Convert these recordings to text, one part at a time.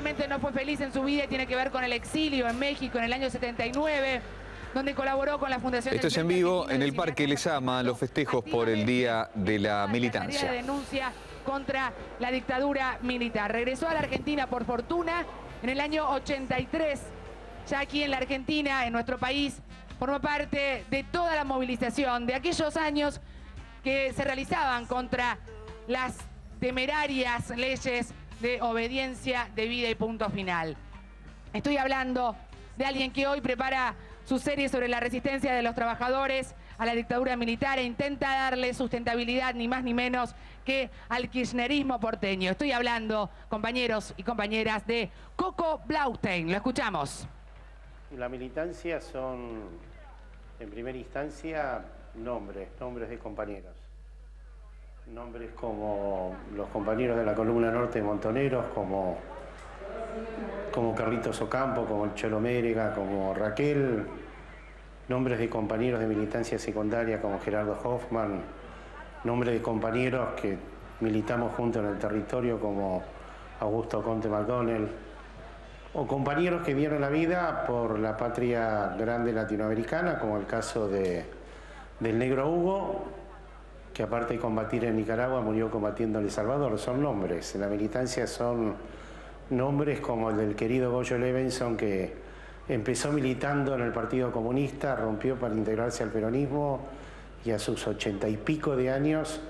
realmente no fue feliz en su vida y tiene que ver con el exilio en México en el año 79, donde colaboró con la Fundación... Esto es en vivo en el Parque Lezama, los festejos por el Día de la Militancia. Denuncia contra la dictadura militar. Regresó a la Argentina por fortuna en el año 83. Ya aquí en la Argentina, en nuestro país, formó parte de toda la movilización de aquellos años que se realizaban contra las temerarias leyes de obediencia debida y punto final. Estoy hablando de alguien que hoy prepara su serie sobre la resistencia de los trabajadores a la dictadura militar e intenta darle sustentabilidad ni más ni menos que al kirchnerismo porteño. Estoy hablando, compañeros y compañeras, de Coco Blaustein. Lo escuchamos. La militancia son, en primera instancia, nombres de compañeros. Nombres como los compañeros de la Columna Norte de Montoneros, como Carlitos Ocampo, como el Cholo Mérega, como Raquel. Nombres de compañeros de militancia secundaria como Gerardo Hoffman. Nombres de compañeros que militamos juntos en el territorio como Augusto Conte McDonnell. O compañeros que dieron la vida por la patria grande latinoamericana, como el caso del negro Hugo, que aparte de combatir en Nicaragua, murió combatiendo en El Salvador. Son nombres. En la militancia son nombres como el del querido Goyo Levenson, que empezó militando en el Partido Comunista, rompió para integrarse al peronismo y a sus 80 y pico de años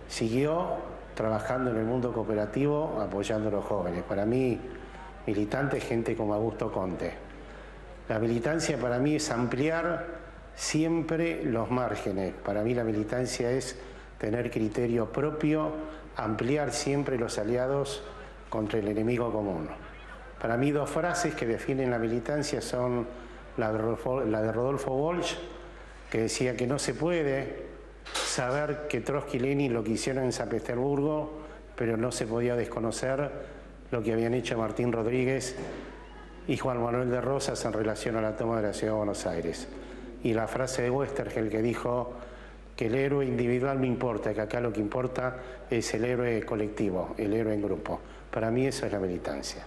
siguió trabajando en el mundo cooperativo, apoyando a los jóvenes. Para mí, militante es gente como Augusto Conte. La militancia para mí es ampliar siempre los márgenes. Para mí la militancia es tener criterio propio, ampliar siempre los aliados contra el enemigo común. Para mí dos frases que definen la militancia son la de Rodolfo Walsh, que decía que no se puede saber que Trotsky y Lenin lo que hicieron en San Petersburgo, pero no se podía desconocer lo que habían hecho Martín Rodríguez y Juan Manuel de Rosas en relación a la toma de la Ciudad de Buenos Aires. Y la frase de Westergel que dijo que el héroe individual no importa, que acá lo que importa es el héroe colectivo, el héroe en grupo. Para mí eso es la militancia.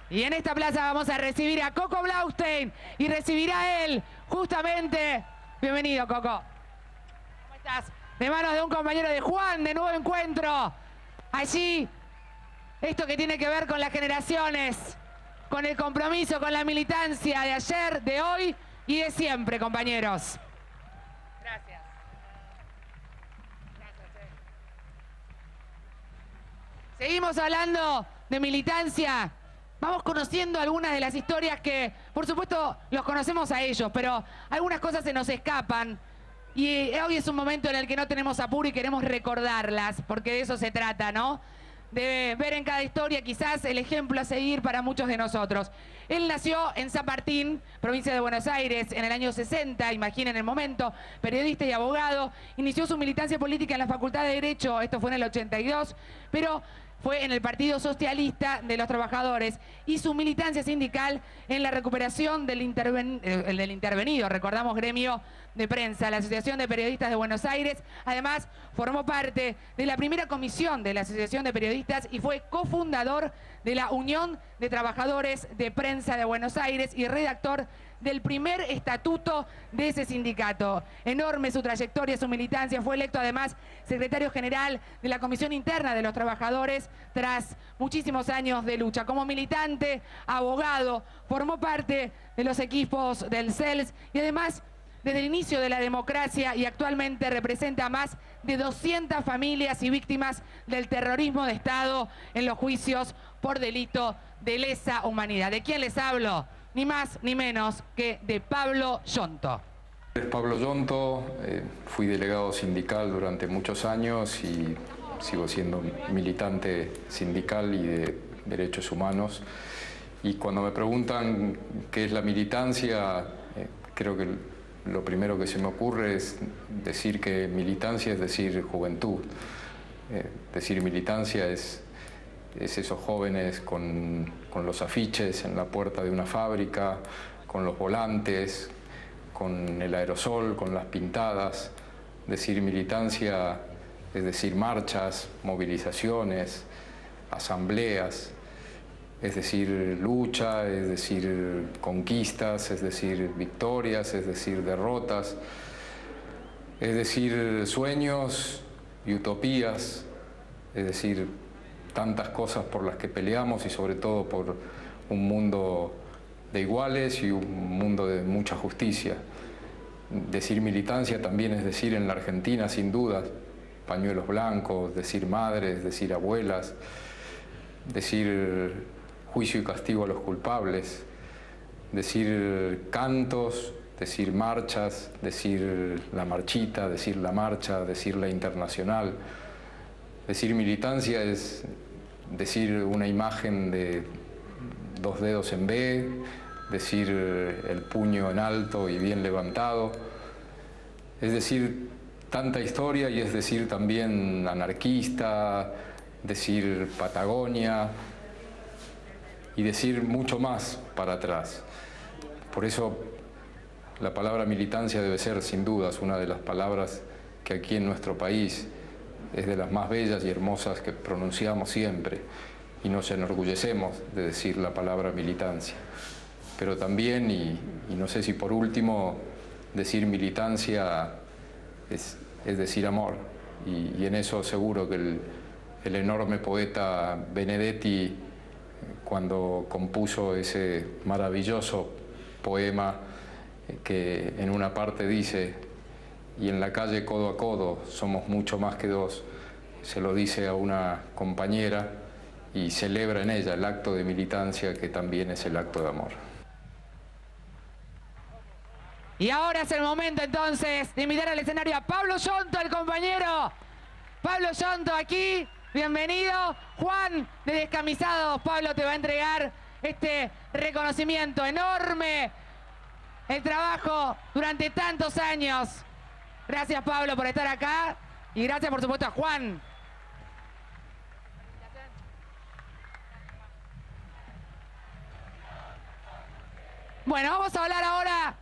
Y en esta plaza vamos a recibir a Coco Blaustein y recibirá él justamente... Bienvenido, Coco. ¿Cómo estás? De manos de un compañero de Juan, de Nuevo Encuentro. Allí, esto que tiene que ver con las generaciones, con el compromiso, con la militancia de ayer, de hoy y de siempre, compañeros. Gracias. Seguimos hablando de militancia. Vamos conociendo algunas de las historias que, por supuesto, los conocemos a ellos, pero algunas cosas se nos escapan. Y hoy es un momento en el que no tenemos apuro y queremos recordarlas, porque de eso se trata, ¿no? De ver en cada historia quizás el ejemplo a seguir para muchos de nosotros. Él nació en San Martín, provincia de Buenos Aires, en el año 60, imaginen el momento, periodista y abogado. Inició su militancia política en la Facultad de Derecho, esto fue en el 82, pero fue en el Partido Socialista de los Trabajadores y su militancia sindical en la recuperación del intervenido, recordamos, gremio de prensa, la Asociación de Periodistas de Buenos Aires. Además, formó parte de la primera comisión de la Asociación de Periodistas y fue cofundador de la Unión de Trabajadores de Prensa de Buenos Aires y redactor del primer estatuto de ese sindicato. Enorme su trayectoria, su militancia. Fue electo además secretario general de la Comisión Interna de los Trabajadores tras muchísimos años de lucha. Como militante, abogado, formó parte de los equipos del CELS y además desde el inicio de la democracia y actualmente representa a más de 200 familias y víctimas del terrorismo de Estado en los juicios por delito de lesa humanidad. ¿De quién les hablo? Ni más ni menos que de Pablo Yonto. Pablo Yonto, fui delegado sindical durante muchos años y sigo siendo militante sindical y de derechos humanos. Y cuando me preguntan qué es la militancia, creo que lo primero que se me ocurre es decir que militancia es decir juventud. Decir militancia es esos jóvenes con los afiches en la puerta de una fábrica, con los volantes, con el aerosol, con las pintadas. Decir militancia es decir, marchas, movilizaciones, asambleas, es decir, lucha, es decir, conquistas, es decir, victorias, es decir, derrotas, es decir, sueños y utopías, es decir, tantas cosas por las que peleamos y sobre todo por un mundo de iguales y un mundo de mucha justicia. Decir militancia también es decir en la Argentina, sin duda, pañuelos blancos, decir madres, decir abuelas, decir juicio y castigo a los culpables, decir cantos, decir marchas, decir la marchita, decir la marcha, decir la internacional. Decir militancia es decir una imagen de 2 dedos en B, decir el puño en alto y bien levantado, es decir tanta historia y es decir también anarquista, decir Patagonia y decir mucho más para atrás. Por eso la palabra militancia debe ser sin dudas una de las palabras que aquí en nuestro país es de las más bellas y hermosas que pronunciamos siempre y nos enorgullecemos de decir la palabra militancia. Pero también, y no sé si por último, decir militancia es decir amor. Y en eso seguro que el enorme poeta Benedetti, cuando compuso ese maravilloso poema que en una parte dice: y en la calle codo a codo somos mucho más que dos, se lo dice a una compañera y celebra en ella el acto de militancia que también es el acto de amor. Y ahora es el momento entonces de invitar al escenario a Pablo Yonto, el compañero. Pablo Yonto aquí, bienvenido. Juan de Descamisados, Pablo te va a entregar este reconocimiento enorme. El trabajo durante tantos años. Gracias Pablo por estar acá y gracias por supuesto a Juan. Bueno, vamos a hablar ahora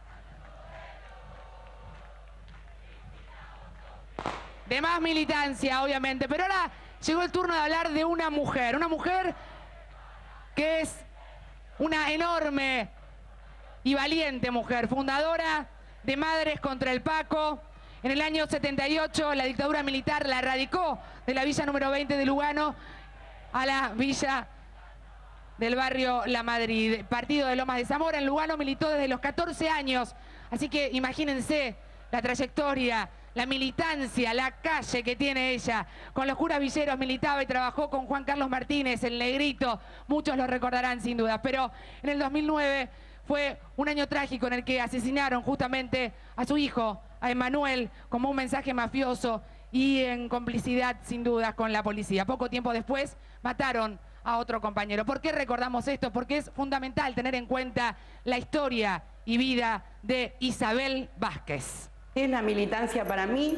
de más militancia, obviamente, pero ahora llegó el turno de hablar de una mujer que es una enorme y valiente mujer, fundadora de Madres contra el Paco. En el año 78 la dictadura militar la radicó de la villa número 20 de Lugano a la villa del barrio La Madrid, partido de Lomas de Zamora. En Lugano militó desde los 14 años, así que imagínense la trayectoria, la militancia, la calle que tiene ella. Con los curas villeros militaba y trabajó con Juan Carlos Martínez, el Negrito, muchos lo recordarán sin duda, pero en el 2009 fue un año trágico en el que asesinaron justamente a su hijo, a Emanuel, como un mensaje mafioso y en complicidad sin duda con la policía. Poco tiempo después mataron a otro compañero. ¿Por qué recordamos esto? Porque es fundamental tener en cuenta la historia y vida de Isabel Vázquez. Es la militancia para mí,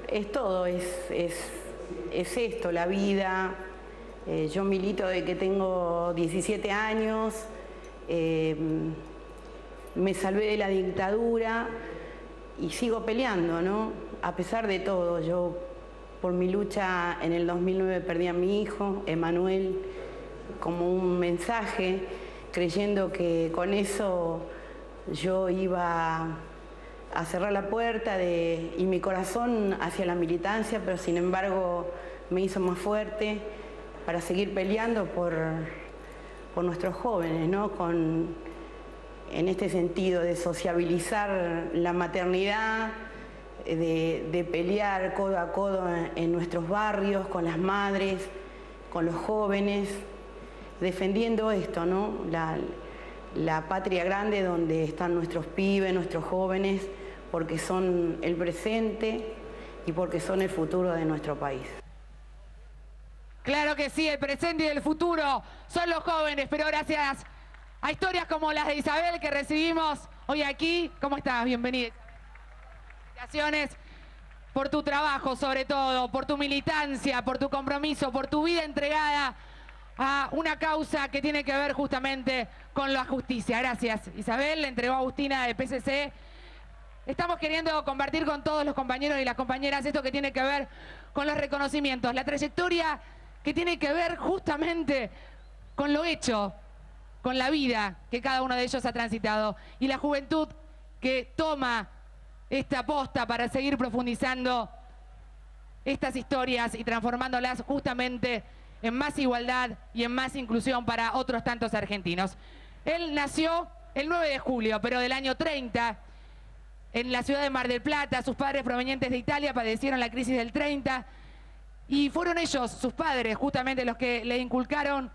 es todo, es esto, la vida. Yo milito desde que tengo 17 años, me salvé de la dictadura y sigo peleando, ¿no? A pesar de todo, yo por mi lucha en el 2009 perdí a mi hijo, Emanuel, como un mensaje, creyendo que con eso yo iba a cerrar la puerta y mi corazón hacia la militancia, pero sin embargo me hizo más fuerte para seguir peleando por nuestros jóvenes, ¿no? En este sentido de sociabilizar la maternidad, de pelear codo a codo en nuestros barrios, con las madres, con los jóvenes, defendiendo esto, ¿no? La patria grande donde están nuestros pibes, nuestros jóvenes, porque son el presente y porque son el futuro de nuestro país. Claro que sí, el presente y el futuro son los jóvenes, pero gracias a historias como las de Isabel que recibimos hoy aquí. ¿Cómo estás? Bienvenida. Felicitaciones por tu trabajo, sobre todo, por tu militancia, por tu compromiso, por tu vida entregada a una causa que tiene que ver justamente con la justicia. Gracias, Isabel. Le entregó a Agustina de PCC. Estamos queriendo compartir con todos los compañeros y las compañeras esto que tiene que ver con los reconocimientos, la trayectoria que tiene que ver justamente con lo hecho, con la vida que cada uno de ellos ha transitado y la juventud que toma esta posta para seguir profundizando estas historias y transformándolas justamente en más igualdad y en más inclusión para otros tantos argentinos. Él nació el 9 de julio, pero del año 30, en la ciudad de Mar del Plata. Sus padres provenientes de Italia padecieron la crisis del 30 y fueron ellos, sus padres, justamente los que le inculcaron,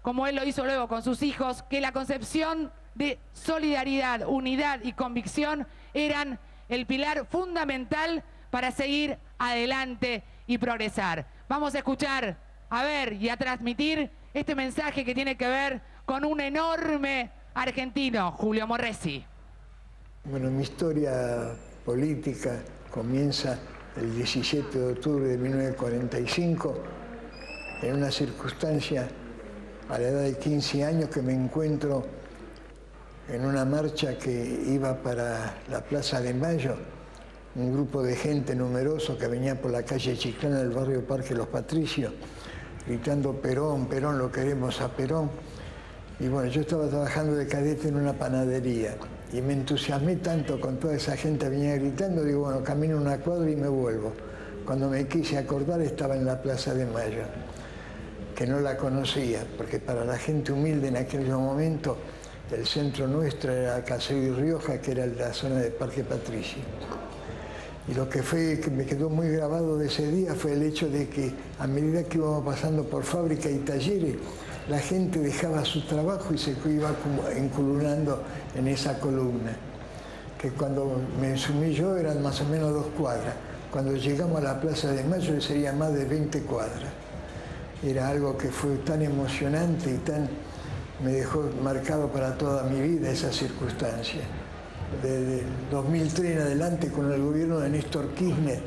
como él lo hizo luego con sus hijos, que la concepción de solidaridad, unidad y convicción eran el pilar fundamental para seguir adelante y progresar. Vamos a escuchar, a ver y a transmitir este mensaje que tiene que ver con un enorme argentino, Julio Morresi. Bueno, mi historia política comienza el 17 de octubre de 1945, en una circunstancia a la edad de 15 años que me encuentro en una marcha que iba para la Plaza de Mayo, un grupo de gente numeroso que venía por la calle Chiclana del barrio Parque Los Patricios, gritando Perón, Perón, lo queremos a Perón. Y bueno, yo estaba trabajando de cadete en una panadería y me entusiasmé tanto con toda esa gente que venía gritando, digo, bueno, camino una cuadra y me vuelvo. Cuando me quise acordar estaba en la Plaza de Mayo, que no la conocía, porque para la gente humilde en aquel momento el centro nuestro era Caserío y Rioja, que era la zona de Parque Patricio. Y lo que me quedó muy grabado de ese día fue el hecho de que a medida que íbamos pasando por fábricas y talleres, la gente dejaba su trabajo y se iba encolumnando en esa columna, que cuando me sumí yo eran más o menos 2 cuadras. Cuando llegamos a la Plaza de Mayo serían más de 20 cuadras. Era algo que fue tan emocionante y me dejó marcado para toda mi vida esa circunstancia. Desde el 2003 en adelante, con el gobierno de Néstor Kirchner,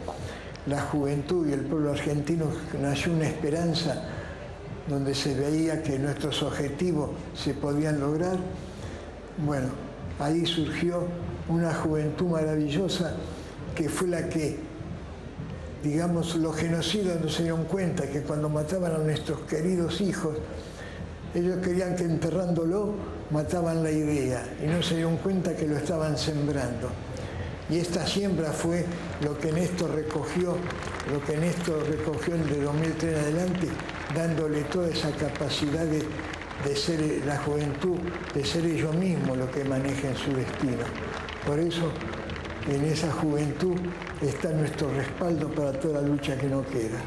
la juventud y el pueblo argentino nació una esperanza donde se veía que nuestros objetivos se podían lograr. Bueno, ahí surgió una juventud maravillosa que fue la que, digamos, los genocidas no se dieron cuenta que cuando mataban a nuestros queridos hijos, ellos querían que enterrándolo mataban la idea y no se dieron cuenta que lo estaban sembrando. Y esta siembra fue lo que Néstor recogió de 2003 en adelante, dándole toda esa capacidad de ser la juventud, de ser ellos mismos los que manejen su destino. Por eso, en esa juventud está nuestro respaldo para toda la lucha que nos queda.